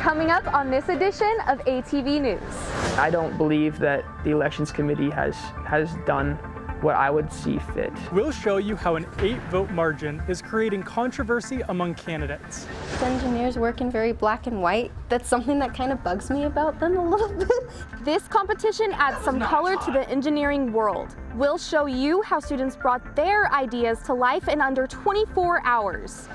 coming up on this edition of ATV News. I don't believe that the Elections Committee has done what I would see fit. We'll show you how an 8-vote margin is creating controversy among candidates. Engineers work in very black and white. That's something that kind of bugs me about them a little bit. This competition adds some color to the engineering world. We'll show you how students brought their ideas to life in under 24 hours.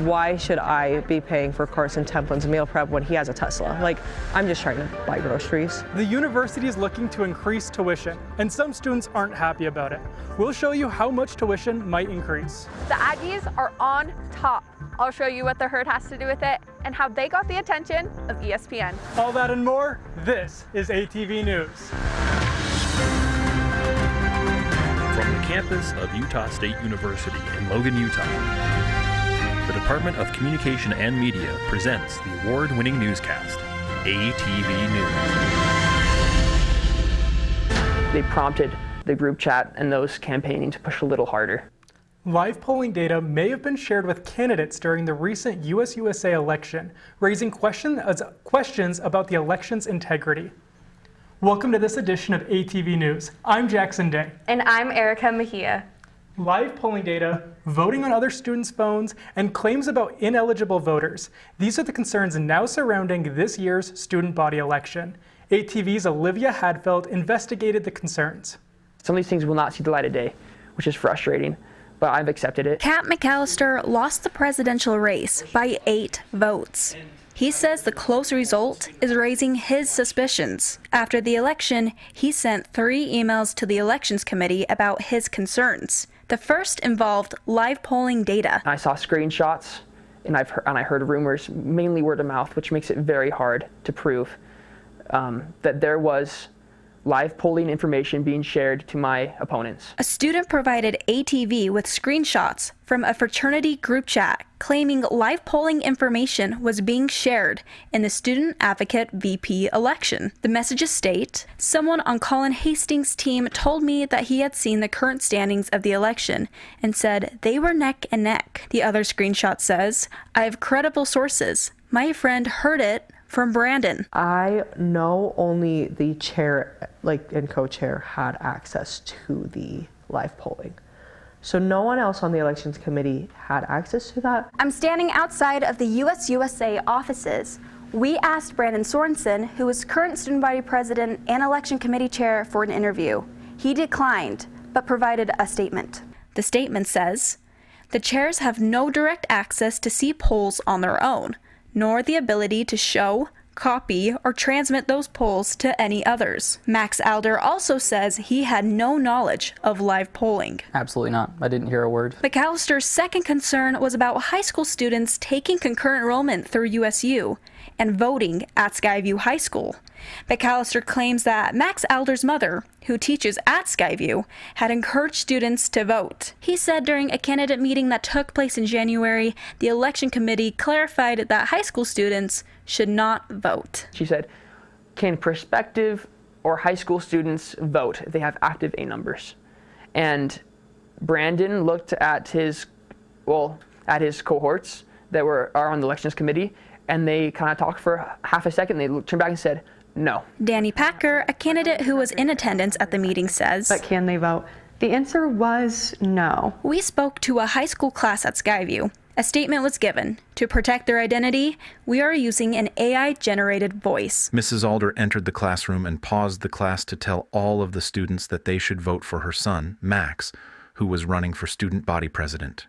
Why should I be paying for Carson Templin's meal prep when he has a Tesla? Like, I'm just trying to buy groceries. The university is looking to increase tuition, and some students aren't happy about it. We'll show you how much tuition might increase. The Aggies are on top. I'll show you what the herd has to do with it and how they got the attention of ESPN. All that and more, this is ATV News. From the campus of Utah State University in Logan, Utah, the Department of Communication and Media presents the award-winning newscast, ATV News. They prompted the group chat and those campaigning to push a little harder. Live polling data may have been shared with candidates during the recent US-USA election, raising questions about the election's integrity. Welcome to this edition of ATV News. I'm Jackson Day. And I'm Erica Mejia. Live polling data, voting on other students' phones, and claims about ineligible voters. These are the concerns now surrounding this year's student body election. ATV's Olivia Hadfeld investigated the concerns. Some of these things will not see the light of day, which is frustrating, but I've accepted it. Kat McAllister lost the presidential race by 8 votes. He says the close result is raising his suspicions. After the election, he sent 3 emails to the Elections Committee about his concerns. The first involved live polling data. I saw screenshots, and I heard rumors, mainly word of mouth, which makes it very hard to prove that there was live polling information being shared to my opponents. A student provided ATV with screenshots from a fraternity group chat claiming live polling information was being shared in the Student Advocate VP election. The messages state, "Someone on Colin Hastings' team told me that he had seen the current standings of the election and said they were neck and neck." The other screenshot says, "I have credible sources. My friend heard it from Brandon." I know only the chair, and co-chair had access to the live polling. So no one else on the elections committee had access to that. I'm standing outside of the US-USA offices. We asked Brandon Sorensen, who is current student body president and election committee chair, for an interview. He declined, but provided a statement. The statement says, "The chairs have no direct access to see polls on their own, nor the ability to show, copy, or transmit those polls to any others." Max Alder also says he had no knowledge of live polling. Absolutely not. I didn't hear a word. McAllister's second concern was about high school students taking concurrent enrollment through USU and voting at Skyview High School. McAllister claims that Max Alder's mother, who teaches at Skyview, had encouraged students to vote. He said during a candidate meeting that took place in January, the election committee clarified that high school students should not vote. She said, "Can prospective or high school students vote if they have active A numbers?" And Brandon looked at his cohorts that are on the elections committee, and they kind of talked for half a second. They turned back and said, "No." Danny Packer, a candidate who was in attendance at the meeting, says, "But can they vote?" The answer was no. "We spoke to a high school class at Skyview. A statement was given. To protect their identity, we are using an AI-generated voice." Mrs. Alder entered the classroom and paused the class to tell all of the students that they should vote for her son, Max, who was running for student body president.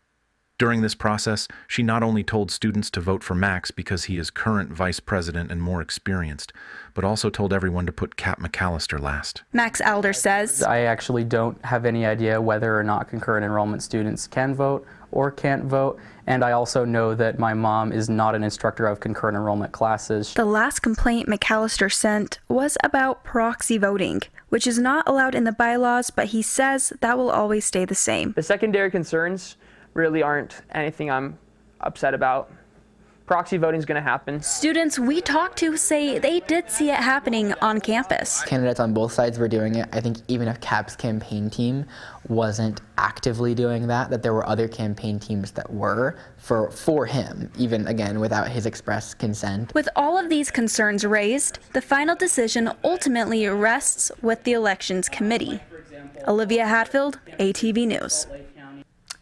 During this process, she not only told students to vote for Max because he is current vice president and more experienced, but also told everyone to put Kat McAllister last. Max Alder says, "I actually don't have any idea whether or not concurrent enrollment students can vote or can't vote, and I also know that my mom is not an instructor of concurrent enrollment classes." The last complaint McAllister sent was about proxy voting, which is not allowed in the bylaws, but he says that will always stay the same. The secondary concerns really aren't anything I'm upset about. proxy voting is going to happen. Students we talked to say they did see it happening on campus. Candidates on both sides were doing it. I think even if CAP's campaign team wasn't actively doing that there were other campaign teams that were for him, even again without his express consent. With all of these concerns raised, the final decision ultimately rests with the Elections Committee. Olivia Hatfield, ATV News.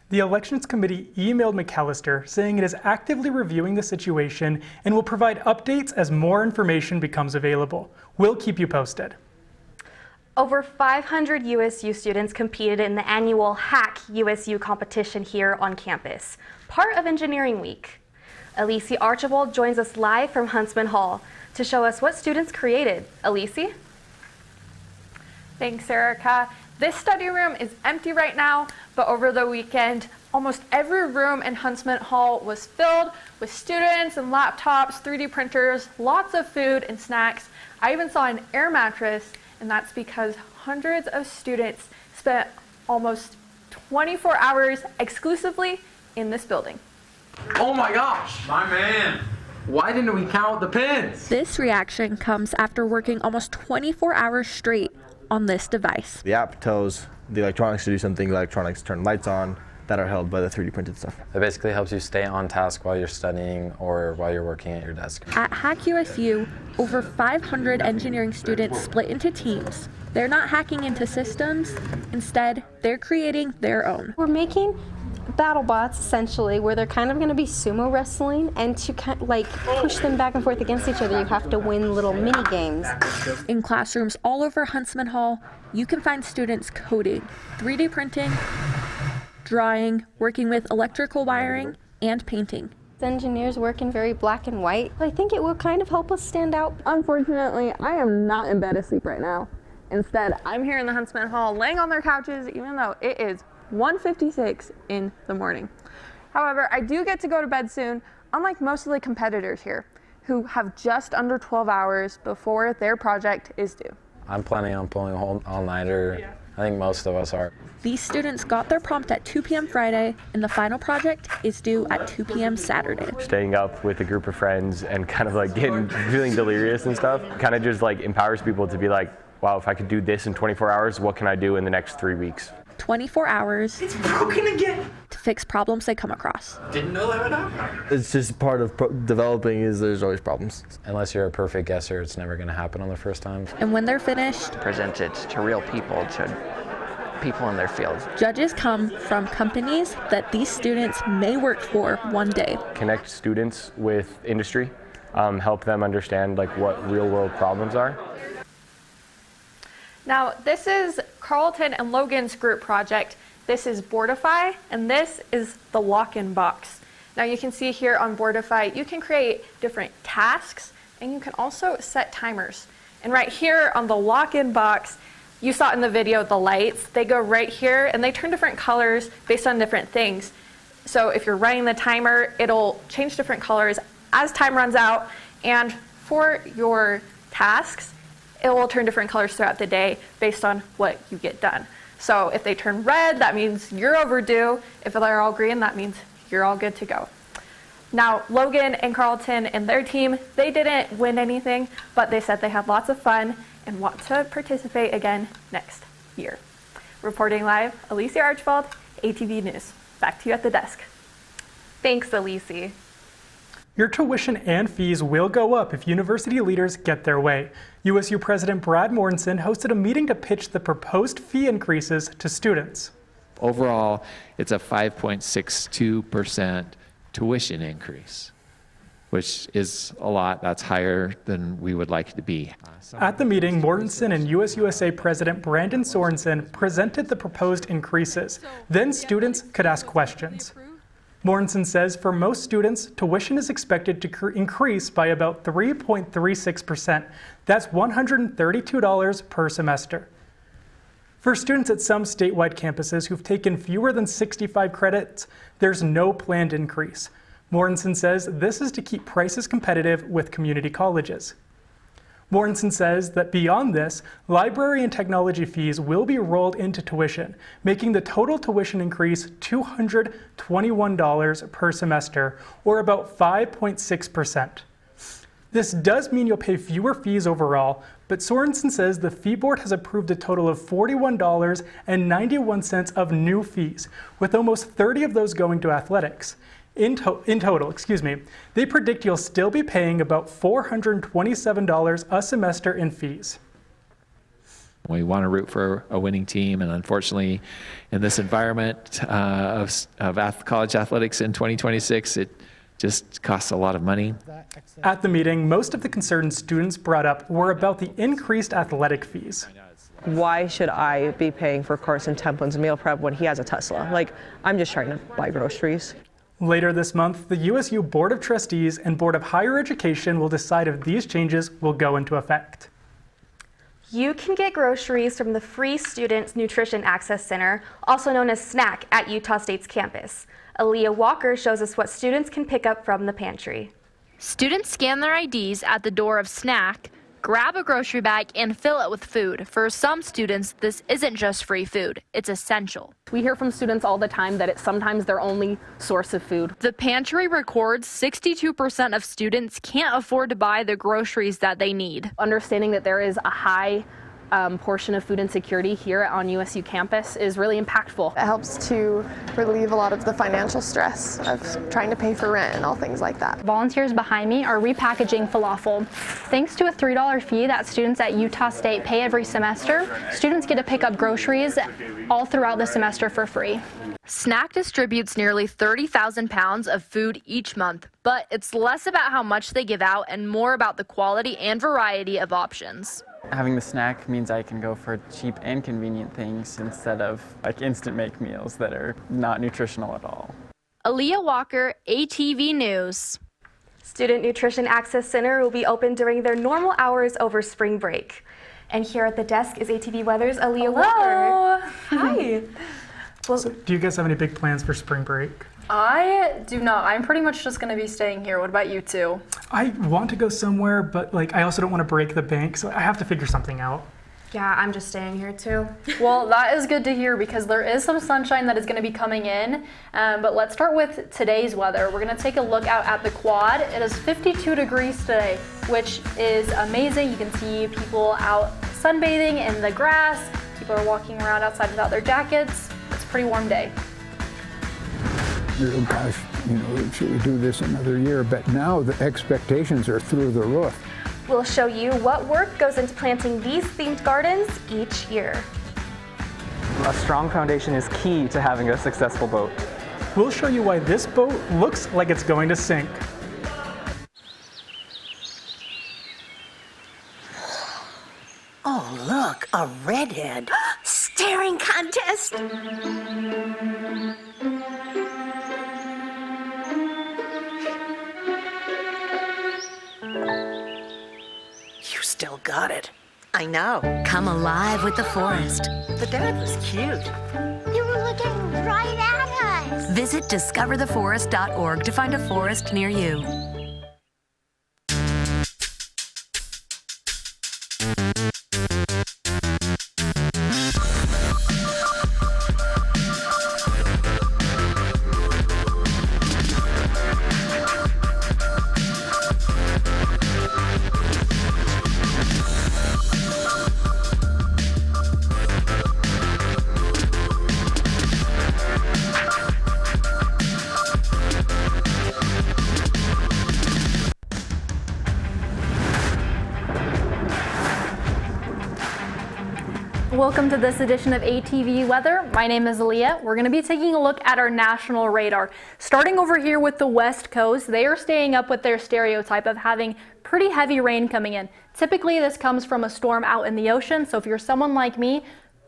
The Elections Committee emailed McAllister saying it is actively reviewing the situation and will provide updates as more information becomes available. We'll keep you posted. Over 500 USU students competed in the annual Hack USU competition here on campus, part of Engineering Week. Elise Archibald joins us live from Huntsman Hall to show us what students created. Elise? Thanks, Erica. This study room is empty right now, but over the weekend, almost every room in Huntsman Hall was filled with students and laptops, 3D printers, lots of food and snacks. I even saw an air mattress, and that's because hundreds of students spent almost 24 hours exclusively in this building. Oh my gosh! My man! Why didn't we count the pins? This reaction comes after working almost 24 hours straight on this device. The app tells the electronics to do something, the electronics turn lights on that are held by the 3D printed stuff. It basically helps you stay on task while you're studying or while you're working at your desk. At Hack USU, over 500 engineering students split into teams. They're not hacking into systems, instead, they're creating their own. We're making battle bots essentially where they're kind of going to be sumo wrestling, and to kind of like push them back and forth against each other you have to win little mini games. In classrooms all over Huntsman Hall, you can find students coding, 3D printing, drawing, working with electrical wiring, and painting. Engineers work in very black and white. I think it will kind of help us stand out. Unfortunately, I am not in bed asleep right now. Instead, I'm here in the Huntsman Hall laying on their couches even though it is 1:56 in the morning. However, I do get to go to bed soon, unlike most of the competitors here, who have just under 12 hours before their project is due. I'm planning on pulling a whole all-nighter. I think most of us are. These students got their prompt at 2 p.m. Friday, and the final project is due at 2 p.m. Saturday. Staying up with a group of friends and kind of like feeling delirious and stuff kind of just like empowers people to be like, wow, if I could do this in 24 hours, what can I do in the next 3 weeks? 24 hours. It's broken again! To fix problems they come across. Didn't know that would happen. It's just part of developing is there's always problems. Unless you're a perfect guesser, it's never going to happen on the first time. And when they're finished, present it to real people, to people in their fields. Judges come from companies that these students may work for one day. Connect students with industry, help them understand like what real world problems are. Now, this is Carlton and Logan's group project. This is Boardify, and this is the lock-in box. Now, you can see here on Boardify, you can create different tasks, and you can also set timers. And right here on the lock-in box, you saw in the video the lights. They go right here, and they turn different colors based on different things. So if you're running the timer, it'll change different colors as time runs out. And for your tasks, it will turn different colors throughout the day based on what you get done. So if they turn red, that means you're overdue. If they're all green, that means you're all good to go. Now, Logan and Carlton and their team, they didn't win anything, but they said they had lots of fun and want to participate again next year. Reporting live, Elise Archibald, ATV News. Back to you at the desk. Thanks, Elise. Your tuition and fees will go up if university leaders get their way. USU President Brad Mortensen hosted a meeting to pitch the proposed fee increases to students. Overall, it's a 5.62% tuition increase, which is a lot. That's higher than we would like it to be. At the meeting, Mortensen and USUSA President Brandon Sorensen presented the proposed increases. Then students could ask questions. Mortensen says for most students, tuition is expected to increase by about 3.36%. That's $132 per semester. For students at some statewide campuses who've taken fewer than 65 credits, there's no planned increase. Mortensen says this is to keep prices competitive with community colleges. Mortensen says that beyond this, library and technology fees will be rolled into tuition, making the total tuition increase $221 per semester, or about 5.6%. This does mean you'll pay fewer fees overall, but Sorensen says the fee board has approved a total of $41.91 of new fees, with almost 30 of those going to athletics. In total, they predict you'll still be paying about $427 a semester in fees. We want to root for a winning team, and unfortunately, in this environment of college athletics in 2026, it just costs a lot of money. At the meeting, most of the concerns students brought up were about the increased athletic fees. Why should I be paying for Carson Templin's meal prep when he has a Tesla? Like, I'm just trying to buy groceries. Later this month, the USU Board of Trustees and Board of Higher Education will decide if these changes will go into effect. You can get groceries from the Free Student Nutrition Access Center, also known as SNAC, at Utah State's campus. Aaliyah Walker shows us what students can pick up from the pantry. Students scan their IDs at the door of SNAC, grab a grocery bag, and fill it with food. For some students, this isn't just free food, it's essential. We hear from students all the time that it's sometimes their only source of food. The pantry records 62% of students can't afford to buy the groceries that they need. Understanding that there is a high portion of food insecurity here on USU campus is really impactful. It helps to relieve a lot of the financial stress of trying to pay for rent and all things like that. Volunteers behind me are repackaging falafel. Thanks to a $3 fee that students at Utah State pay every semester, students get to pick up groceries all throughout the semester for free. SNAC distributes nearly 30,000 pounds of food each month, but it's less about how much they give out and more about the quality and variety of options. Having the snack means I can go for cheap and convenient things instead of like instant make meals that are not nutritional at all. Aaliyah Walker, ATV News. Student Nutrition Access Center will be open during their normal hours over spring break. And here at the desk is ATV Weather's Aaliyah Walker. Hi. Well, so do you guys have any big plans for spring break? I do not. I'm pretty much just going to be staying here. What about you two? I want to go somewhere, but I also don't want to break the bank, so I have to figure something out. Yeah, I'm just staying here too. Well, that is good to hear because there is some sunshine that is going to be coming in. But let's start with today's weather. We're going to take a look out at the quad. It is 52 degrees today, which is amazing. You can see people out sunbathing in the grass. People are walking around outside without their jackets. It's a pretty warm day. Oh gosh, should we do this another year? But now the expectations are through the roof. We'll show you what work goes into planting these themed gardens each year. A strong foundation is key to having a successful boat. We'll show you why this boat looks like it's going to sink. Oh, look, a redhead. Staring contest. You still got it. I know. Come alive with the forest. The dad was cute. They were looking right at us. Visit discovertheforest.org to find a forest near you. Welcome to this edition of ATV Weather. My name is Aaliyah. We're going to be taking a look at our national radar. Starting over here with the West Coast, they are staying up with their stereotype of having pretty heavy rain coming in. Typically this comes from a storm out in the ocean, so if you're someone like me,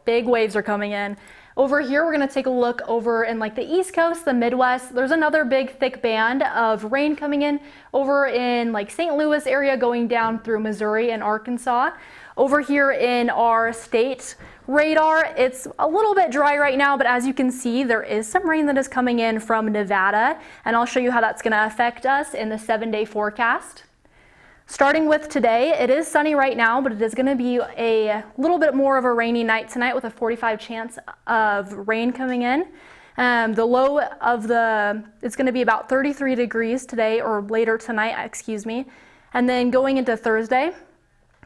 big waves are coming in. Over here, we're going to take a look over in like the East Coast, the Midwest. There's another big thick band of rain coming in over in like St. Louis area going down through Missouri and Arkansas. Over here in our state radar, it's a little bit dry right now, but as you can see, there is some rain that is coming in from Nevada, and I'll show you how that's going to affect us in the 7-day forecast. Starting with today, it is sunny right now, but it is going to be a little bit more of a rainy night tonight with a 45% chance of rain coming in. The low of it's going to be about 33 degrees today, or later tonight, excuse me. And then going into Thursday,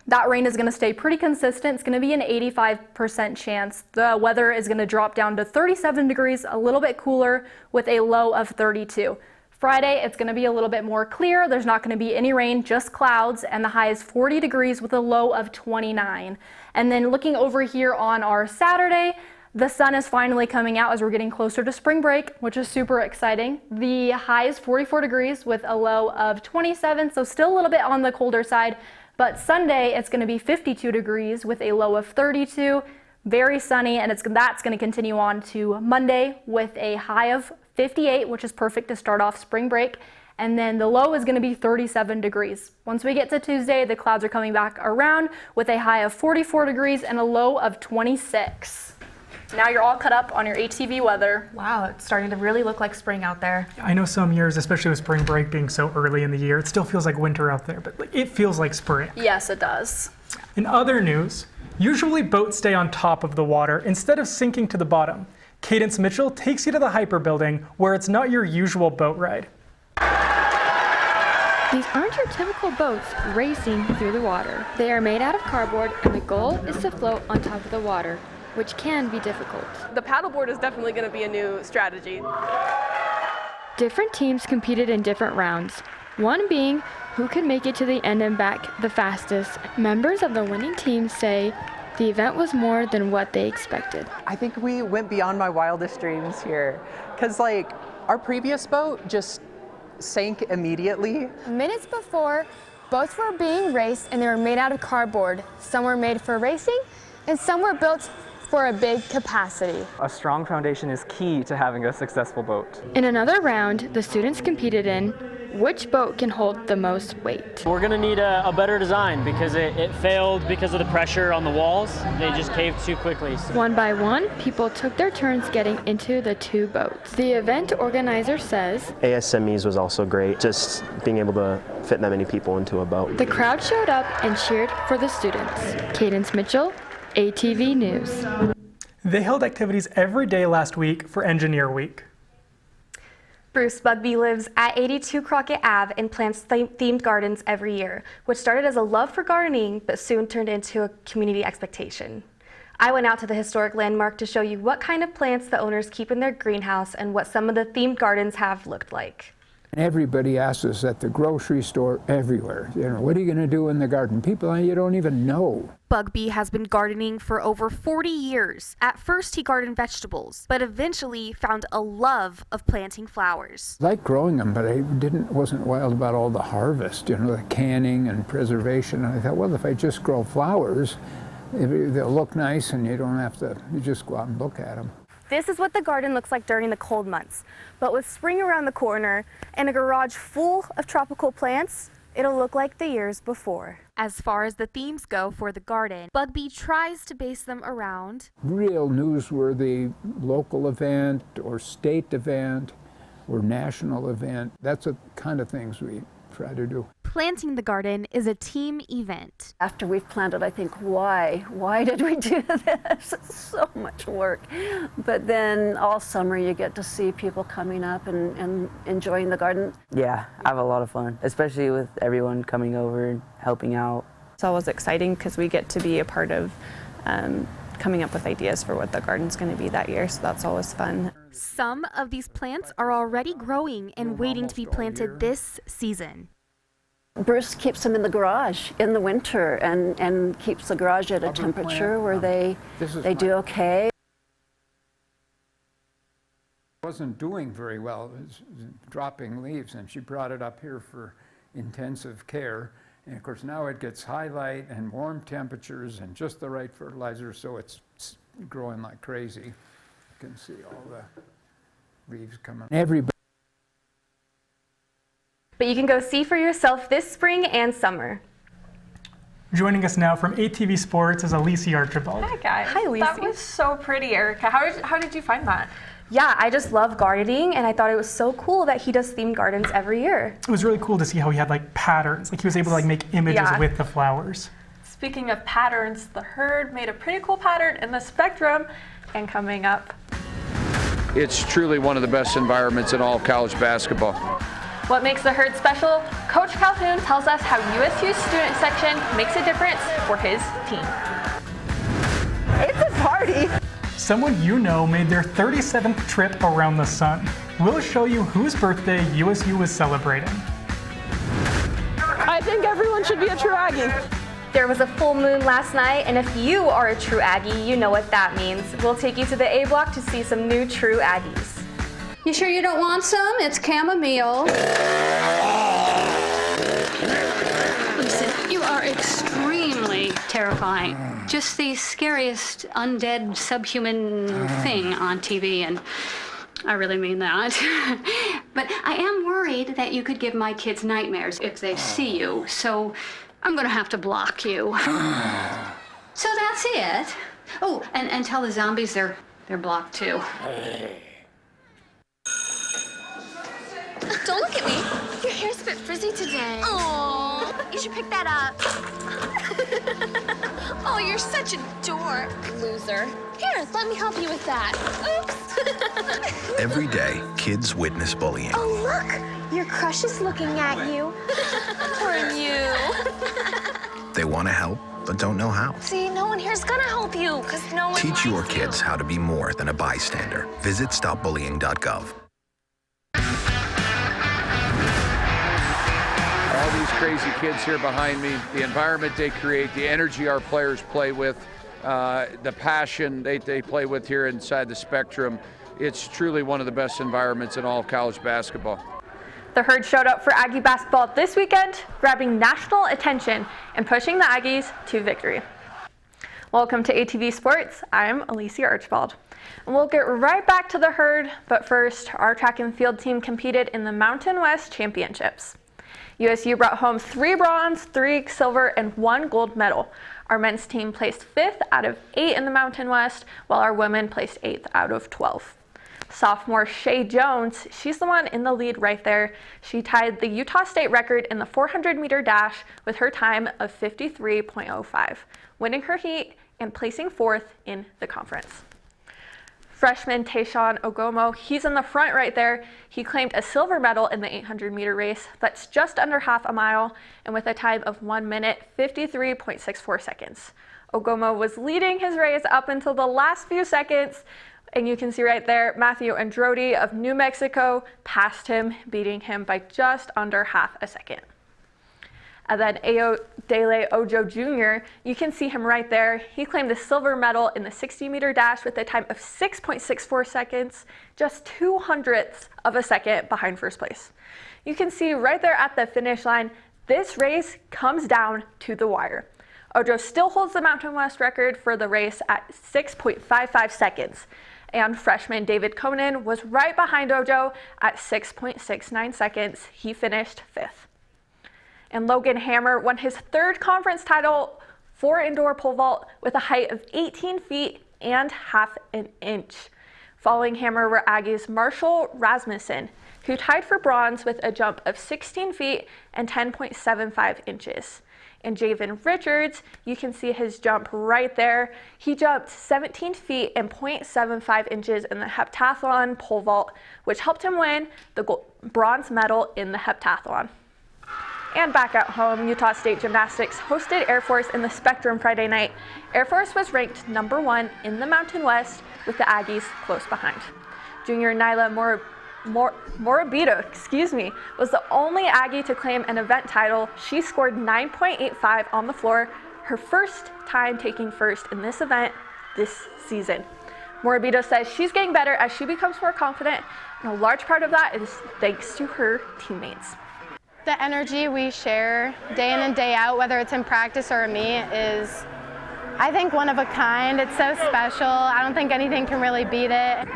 that rain is going to stay pretty consistent. It's going to be an 85% chance. The weather is going to drop down to 37 degrees, a little bit cooler with a low of 32. Friday, it's going to be a little bit more clear. There's not going to be any rain, just clouds, and the high is 40 degrees with a low of 29. And then looking over here on our Saturday, the sun is finally coming out as we're getting closer to spring break, which is super exciting. The high is 44 degrees with a low of 27, so still a little bit on the colder side. But Sunday, it's going to be 52 degrees with a low of 32, very sunny, and that's going to continue on to Monday with a high of 58, which is perfect to start off spring break. And then the low is going to be 37 degrees. Once we get to Tuesday, the clouds are coming back around with a high of 44 degrees and a low of 26. Now you're all cut up on your ATV weather. Wow, it's starting to really look like spring out there. I know some years, especially with spring break being so early in the year, it still feels like winter out there, but it feels like spring. Yes, it does. In other news, usually boats stay on top of the water instead of sinking to the bottom. Cadence Mitchell takes you to the Hyper building where it's not your usual boat ride. These aren't your typical boats racing through the water. They are made out of cardboard, and the goal is to float on top of the water, which can be difficult. The paddleboard is definitely going to be a new strategy. Different teams competed in different rounds, one being who could make it to the end and back the fastest. Members of the winning team say the event was more than what they expected. I think we went beyond my wildest dreams here, because our previous boat just sank immediately. Minutes before, boats were being raced and they were made out of cardboard. Some were made for racing and some were built for a big capacity. A strong foundation is key to having a successful boat. In another round, the students competed in which boat can hold the most weight. We're gonna need a better design because it failed because of the pressure on the walls. They just caved too quickly. One by one, people took their turns getting into the two boats. The event organizer says ASMEs was also great, just being able to fit that many people into a boat. The crowd showed up and cheered for the students. Cadence Mitchell, ATV News. They held activities every day last week for Engineer Week. Bruce Bugby lives at 82 Crockett Ave and plants themed gardens every year, which started as a love for gardening but soon turned into a community expectation. I went out to the historic landmark to show you what kind of plants the owners keep in their greenhouse and what some of the themed gardens have looked like. Everybody asks us at the grocery store, everywhere, what are you going to do in the garden? People you don't even know. Bugby has been gardening for over 40 years. At first he gardened vegetables, but eventually found a love of planting flowers. I like growing them, but I wasn't wild about all the harvest, the canning and preservation. And I thought, well, if I just grow flowers, they'll look nice and you don't have to, you just go out and look at them. This is what the garden looks like during the cold months. But with spring around the corner and a garage full of tropical plants, it'll look like the years before. As far as the themes go for the garden, Bugby tries to base them around real newsworthy local event or state event or national event. That's the kind of things we try to do. Planting the garden is a team event. After we've planted, I think, why did we do this? It's so much work. But then all summer you get to see people coming up and enjoying the garden. Yeah, I have a lot of fun, especially with everyone coming over and helping out. It's always exciting because we get to be a part of coming up with ideas for what the garden's going to be that year, so that's always fun. Some of these plants are already growing and waiting to be planted this season. Bruce keeps them in the garage in the winter and keeps the garage at a temperature where they do okay. Wasn't doing very well, it was dropping leaves, and she brought it up here for intensive care. And of course now it gets high light and warm temperatures and just the right fertilizer, so it's growing like crazy. You can see all the leaves coming. But you can go see for yourself this spring and summer. Joining us now from ATV Sports is Alicia Archibald. Hi guys. Hi, Lisa. That was so pretty, Erica. How did you find that? Yeah, I just love gardening, and I thought it was so cool that he does themed gardens every year. It was really cool to see how he had like patterns. Like he was able to like make images with the flowers. Speaking of patterns, the herd made a pretty cool pattern in the spectrum, and coming up. It's truly one of the best environments in all of college basketball. What makes the herd special? Coach Calhoun tells us how USU's student section makes a difference for his team. It's a party. Someone you know made their 37th trip around the sun. We'll show you whose birthday USU was celebrating. I think everyone should be a true Aggie. There was a full moon last night, and if you are a true Aggie, you know what that means. We'll take you to the A block to see some new true Aggies. You sure you don't want some? It's chamomile. Listen, you are extremely terrifying. Just the scariest undead subhuman thing on TV, and I really mean that. But I am worried that you could give my kids nightmares if they see you, so I'm gonna have to block you. So that's it. Oh, and tell the zombies they're blocked too. Don't look at me. Your hair's a bit frizzy today. Aww. You should pick that up. Oh, you're such a dork. Loser. Here, let me help you with that. Oops. Every day, kids witness bullying. Oh, look. Your crush is looking at you. Or you. They want to help, but don't know how. See, no one here's gonna help you, because no one Teach your likes kids you. how to be more than a bystander. Visit stopbullying.gov. All these crazy kids here behind me, the environment they create, the energy our players play with, the passion they play with here inside the Spectrum. It's truly one of the best environments in all of college basketball. The herd showed up for Aggie basketball this weekend, grabbing national attention and pushing the Aggies to victory. Welcome to ATV Sports. I'm Alicia Archibald. And we'll get right back to the herd, but first, our track and field team competed in the Mountain West Championships. USU brought home 3 bronze, 3 silver, and 1 gold medal. Our men's team placed 5th out of 8 in the Mountain West, while our women placed 8th out of 12. Sophomore Shay Jones, she's the one in the lead right there. She tied the Utah State record in the 400-meter dash with her time of 53.05, winning her heat and placing 4th in the conference. Freshman Tayshawn Ogomo, he's in the front right there. He claimed a silver medal in the 800-meter race. That's just under half a mile, and with a time of 1 minute, 53.64 seconds. Ogomo was leading his race up until the last few seconds, and you can see right there, Matthew Androdi of New Mexico passed him, beating him by just under half a second. And then Ayodele Ojo Jr., you can see him right there. He claimed the silver medal in the 60-meter dash with a time of 6.64 seconds, just 0.02 of a second behind first place. You can see right there at the finish line, this race comes down to the wire. Ojo still holds the Mountain West record for the race at 6.55 seconds. And freshman David Konen was right behind Ojo at 6.69 seconds. He finished 5th. And Logan Hammer won his 3rd conference title for indoor pole vault with a height of 18 feet and half an inch. Following Hammer were Aggies Marshall Rasmussen, who tied for bronze with a jump of 16 feet and 10.75 inches. And Javen Richards, you can see his jump right there. He jumped 17 feet and 0.75 inches in the heptathlon pole vault, which helped him win the bronze medal in the heptathlon. And back at home, Utah State Gymnastics hosted Air Force in the Spectrum Friday night. Air Force was ranked #1 in the Mountain West, with the Aggies close behind. Junior Nyla Morabito, was the only Aggie to claim an event title. She scored 9.85 on the floor, her first time taking first in this event this season. Morabito says she's getting better as she becomes more confident, and a large part of that is thanks to her teammates. The energy we share day in and day out, whether it's in practice or me, is, I think, one of a kind. It's so special. I don't think anything can really beat it.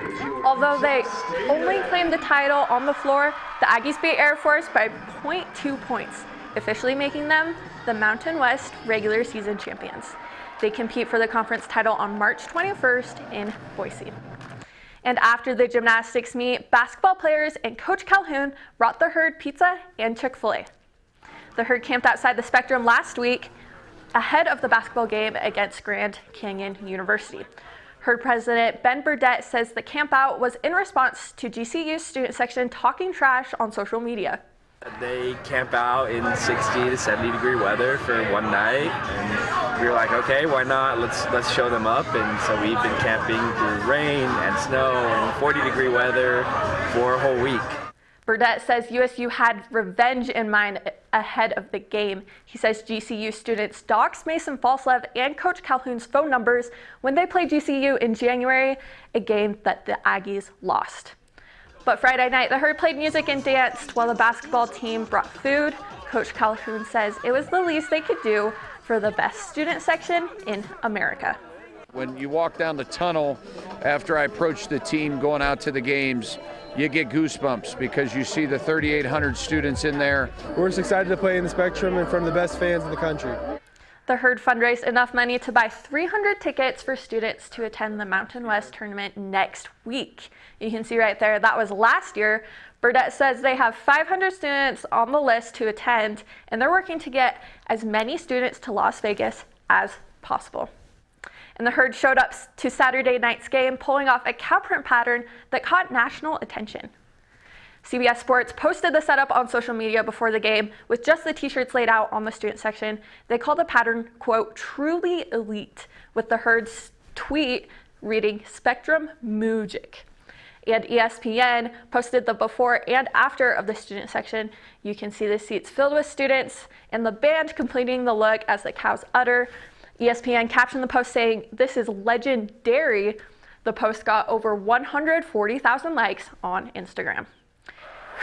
Although they only claimed the title on the floor, the Aggies beat Air Force by 0.2 points, officially making them the Mountain West regular season champions. They compete for the conference title on March 21st in Boise. And after the gymnastics meet, basketball players and Coach Calhoun brought the Herd pizza and Chick-fil-A. The Herd camped outside the Spectrum last week ahead of the basketball game against Grand Canyon University. Herd President Ben Burdett says the campout was in response to GCU's student section talking trash on social media. They camp out in 60 to 70 degree weather for one night, and we were like, okay, why not? Let's show them up. And so we've been camping through rain and snow and 40 degree weather for a whole week. Burdett says USU had revenge in mind ahead of the game. He says GCU students doxed Mason Falslev and Coach Calhoun's phone numbers when they played GCU in January, a game that the Aggies lost. But Friday night, the Herd played music and danced while the basketball team brought food. Coach Calhoun says it was the least they could do for the best student section in America. When you walk down the tunnel after I approach the team going out to the games, you get goosebumps because you see the 3,800 students in there. We're just excited to play in the Spectrum in front of the best fans in the country. The Herd fundraised enough money to buy 300 tickets for students to attend the Mountain West tournament next week. You can see right there, that was last year. Burdett says they have 500 students on the list to attend, and they're working to get as many students to Las Vegas as possible. And the Herd showed up to Saturday night's game, pulling off a cow print pattern that caught national attention. CBS Sports posted the setup on social media before the game with just the t-shirts laid out on the student section. They called the pattern, quote, truly elite, with the Herd's tweet reading Spectrum Moogic. And ESPN posted the before and after of the student section. You can see the seats filled with students and the band completing the look as the cows utter. ESPN captioned the post saying, "This is legendary." The post got over 140,000 likes on Instagram.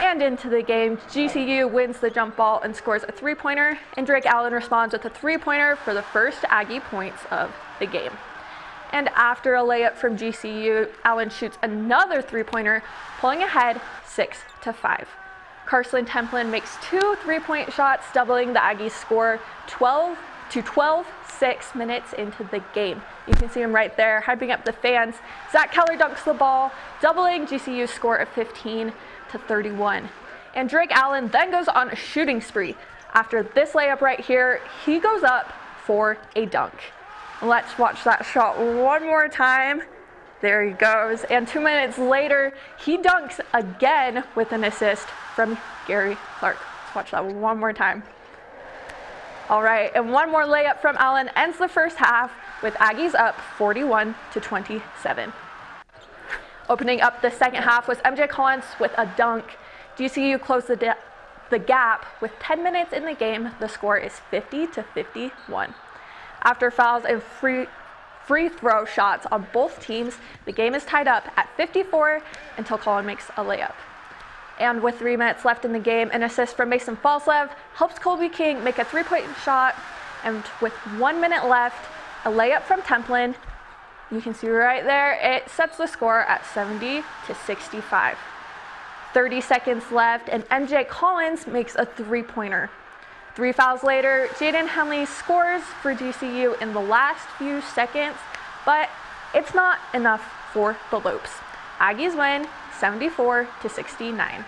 And into the game, GCU wins the jump ball and scores a three-pointer, and Drake Allen responds with a three-pointer for the first Aggie points of the game. And after a layup from GCU, Allen shoots another three-pointer, pulling ahead 6-5. Carson Templin makes two three-point shots, doubling the Aggies' score 6 minutes into the game. You can see him right there, hyping up the fans. Zach Keller dunks the ball, doubling GCU's score of 15-31. And Drake Allen then goes on a shooting spree. After this layup right here, he goes up for a dunk. Let's watch that shot one more time. There he goes. And 2 minutes later, he dunks again with an assist from Gary Clark. Let's watch that one more time. All right, and one more layup from Allen ends the first half with Aggies up 41-27. Opening up the second half was MJ Collins with a dunk. GCU closed the gap with 10 minutes in the game. The score is 50-51. After fouls and free throw shots on both teams, the game is tied up at 54 until Collins makes a layup. And with 3 minutes left in the game, an assist from Mason Falslev helps Colby King make a three-point shot. And with 1 minute left, a layup from Templin. You can see right there, it sets the score at 70-65. 30 seconds left, and MJ Collins makes a three-pointer. 3 fouls later, Jaden Henley scores for GCU in the last few seconds, but it's not enough for the Lopes. Aggies win 74-69.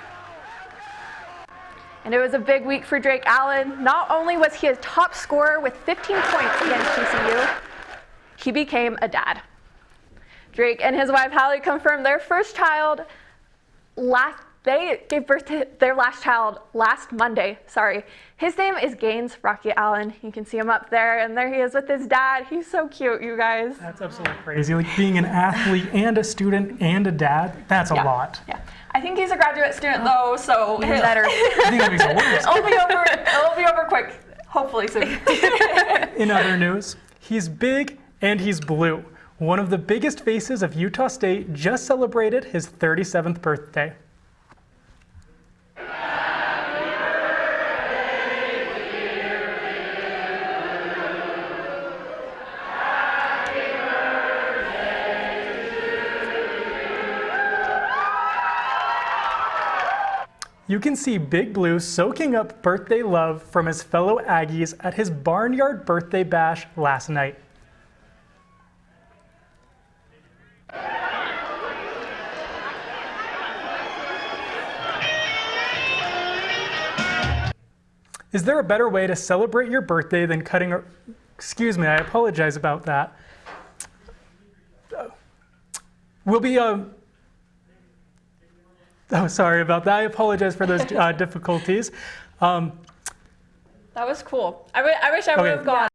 And it was a big week for Drake Allen. Not only was he a top scorer with 15 points against GCU, he became a dad. Drake and his wife Hallie confirmed their first child They gave birth to their last child last Monday. His name is Gaines Rocky Allen. You can see him up there, and there he is with his dad. He's so cute, you guys. That's absolutely crazy. Like being an athlete and a student and a dad, that's a lot. Yeah. I think he's a graduate student though, so even better. I think that makes it worse. It'll be over quick, hopefully soon. In other news, he's big and he's blue. One of the biggest faces of Utah State just celebrated his 37th birthday. You can see Big Blue soaking up birthday love from his fellow Aggies at his Barnyard birthday bash last night. Is there a better way to celebrate your birthday than cutting a... Excuse me, I apologize about that. We'll be... Oh, sorry about that. I apologize for those difficulties. That was cool. I wish I would have gone.